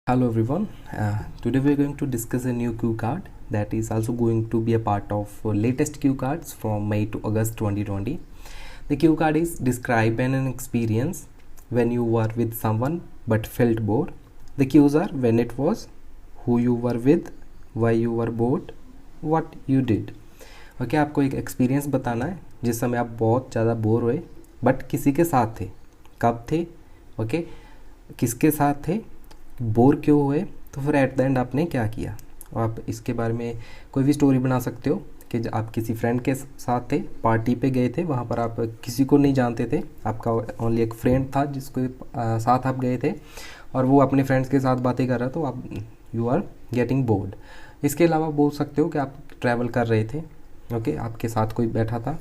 Hello everyone. Today we are going to discuss a new cue card that is also going to be a part of latest cue cards from May to August 2020. The cue card is describe an experience when you were with someone but felt bored. The cues are when it was, who you were with, why you were bored, what you did. Okay आपको एक experience बताना है जिस समय आप बहुत ज़्यादा bore हुए बट किसी के साथ थे, कब थे, ओके किसके साथ थे, बोर क्यों हुए, तो फिर एट द एंड आपने क्या किया। आप इसके बारे में कोई भी स्टोरी बना सकते हो कि आप किसी फ्रेंड के साथ थे, पार्टी पे गए थे, वहाँ पर आप किसी को नहीं जानते थे, आपका ओनली एक फ्रेंड था जिसको साथ आप गए थे और वो अपने फ्रेंड्स के साथ बातें कर रहा तो आप यू आर गेटिंग बोर्ड। इसके अलावा बोल सकते हो कि आप ट्रैवल कर रहे थे, ओके आपके साथ कोई बैठा था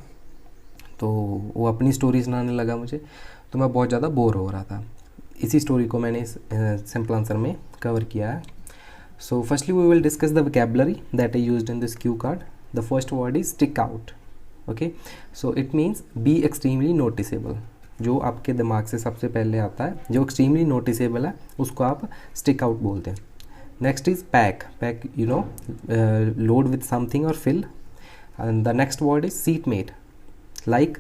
तो वो अपनी स्टोरी सुनाने लगा मुझे, तो मैं बहुत ज़्यादा बोर हो रहा था। इसी स्टोरी को मैंने इस सिंपल आंसर में कवर किया है। So firstly we will discuss the vocabulary that I used in this cue card. The first word is stick out. Okay so it means be extremely noticeable. जो आपके दिमाग से सबसे पहले आता है, जो एक्सट्रीमली नोटिसेबल है, उसको आप स्टिक आउट बोलते हैं। Next is pack. Pack you know load with something और fill. And the next word is seat mate, like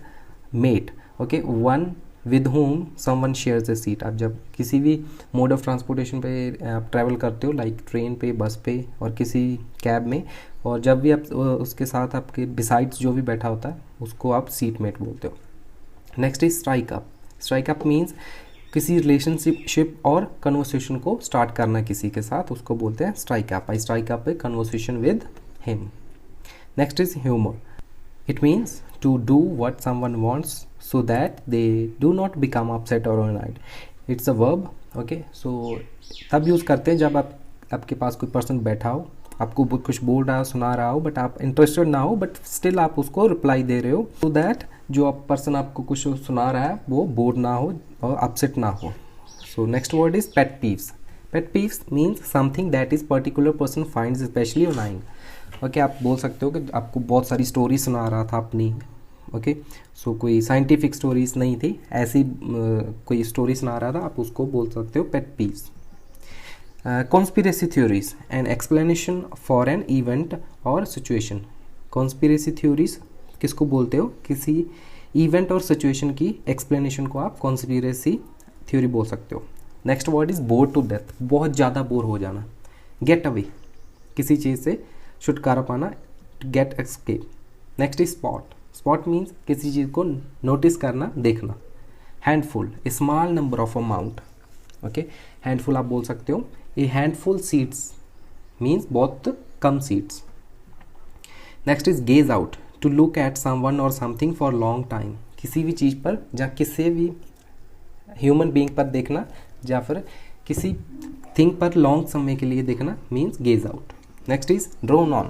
mate, okay one with whom someone shares a seat. आप जब किसी भी मोड ऑफ ट्रांसपोर्टेशन पे आप travel करते हो, like train पे, बस पे और किसी कैब में, और जब भी आप उसके साथ आपके बिसाइड्स जो भी बैठा होता है उसको आप सीट मेट बोलते हो। Next is strike up. Strike up means किसी रिलेशनशिप और कन्वर्सेशन को स्टार्ट करना किसी के साथ, उसको बोलते हैं strike up. I strike up A conversation with him. Next is humour. It means to do what someone wants so that they do not become upset or annoyed. It's a verb. Okay, so तब use करते हैं जब आपके पास कोई person बैठा हो, आपको कुछ बोल रहा हो, सुना रहा हो, बट आप इंटरेस्टेड ना हो, बट स्टिल आप उसको रिप्लाई दे रहे हो so that जो आप पर्सन आपको कुछ सुना रहा है वो बोर ना हो और अपसेट ना हो। So next word is pet peeves. Pet peeves means something that is particular person finds especially annoying. Okay आप बोल सकते हो कि आपको बहुत सारी स्टोरी सुना रहा था अपनी, ओके सो कोई साइंटिफिक स्टोरीज नहीं थी, ऐसी कोई स्टोरी सुना रहा था, आप उसको बोल सकते हो pet peeves. Conspiracy theories, an explanation for an event और सिचुएशन। कॉन्स्पिरेसी थ्योरीज किसको बोलते हो? किसी इवेंट और सिचुएशन की एक्सप्लेनेशन को आप कॉन्स्पिरेसी थ्योरी बोल सकते हो। Next word is bore to death, बहुत ज़्यादा बोर हो जाना। गेट अवे, किसी चीज़ से छुटकारा पाना, get escape. Next is spot. Spot means किसी चीज़ को नोटिस करना, देखना। Handful, a small number of amount. Okay handful आप बोल सकते हो। ए हैंडफुल सीट्स मीन्स बहुत कम seats. Next is gaze out, to look at someone और समथिंग फॉर लॉन्ग टाइम। किसी भी चीज़ पर या किसी भी ह्यूमन बीइंग पर देखना या फिर किसी थिंग पर लॉन्ग समय के लिए देखना means gauge out. Next is drone on,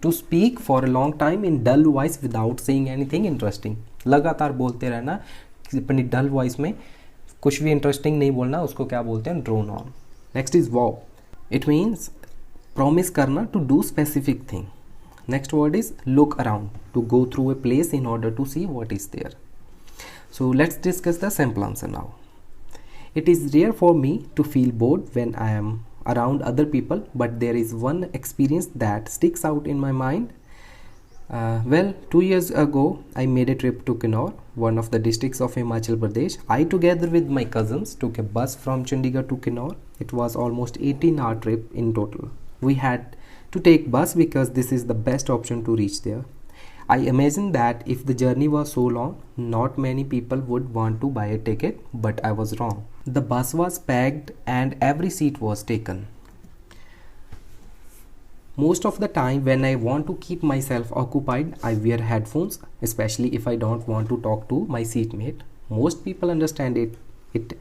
to speak for a long time in dull voice without saying anything interesting. लगातार बोलते रहना अपनी डल वॉइस में, कुछ भी इंटरेस्टिंग नहीं बोलना, उसको क्या बोलते हैं? Drone on. Next is vow, it means promise करना, to do specific thing. Next word is look around, to go through a place in order to see what is there. So let's discuss the simple answer now. It is rare for me to feel bored when I am around other people, but there is one experience that sticks out in my mind. Well, 2 years ago I made a trip to Kinnaur, one of the districts of Himachal Pradesh. I together with my cousins took a bus from Chandigarh to Kinnaur. It was almost 18-hour trip in total. We had to take bus because this is the best option to reach there. I imagined that if the journey was so long, not many people would want to buy a ticket, but I was wrong. The bus was packed and every seat was taken. Most of the time when I want to keep myself occupied, I wear headphones, especially if I don't want to talk to my seatmate. Most people understand it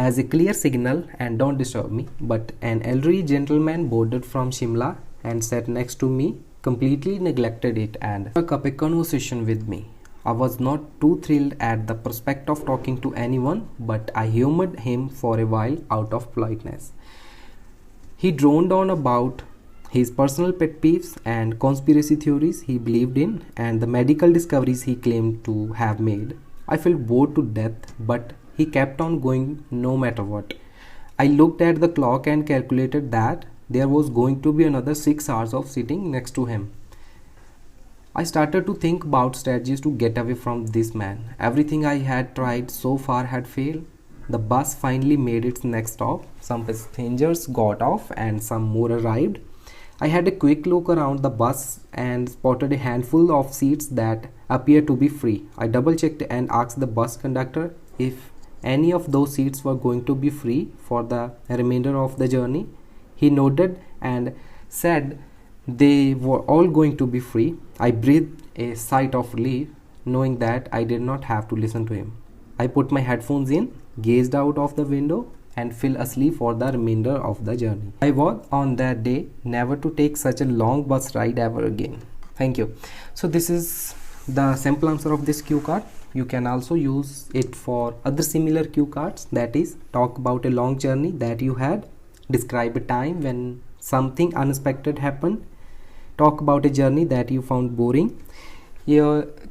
as a clear signal and don't disturb me, but an elderly gentleman boarded from Shimla and sat next to me completely neglected it and struck up a conversation with me. I was not too thrilled at the prospect of talking to anyone, but I humored him for a while out of politeness. He droned on about his personal pet peeves and conspiracy theories he believed in and the medical discoveries he claimed to have made. I felt bored to death, but he kept on going no matter what. I looked at the clock and calculated that there was going to be another 6 hours of sitting next to him. I started to think about strategies to get away from this man. Everything I had tried so far had failed. The bus finally made its next stop. Some passengers got off and some more arrived. I had a quick look around the bus and spotted a handful of seats that appeared to be free. I double checked and asked the bus conductor if any of those seats were going to be free for the remainder of the journey. He nodded and said they were all going to be free. I breathed a sigh of relief, knowing that I did not have to listen to him. I put my headphones in, gazed out of the window, and fell asleep for the remainder of the journey. I vowed on that day never to take such a long bus ride ever again. Thank you. So this is the simple answer of this cue card. You can also use it for other similar cue cards, that is, talk about a long journey that you had, describe a time when something unexpected happened, talk about a journey that you found boring. ये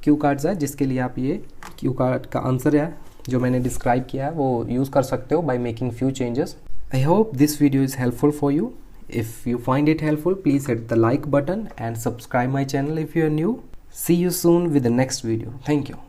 cue cards है जिसके लिए आप ये Q card का answer है जो मैंने डिस्क्राइब किया है वो यूज़ कर सकते हो by making few changes. I hope this video is helpful for you. If you find it helpful, please hit the like button and subscribe my channel if you are new. See you soon with the next video. Thank you.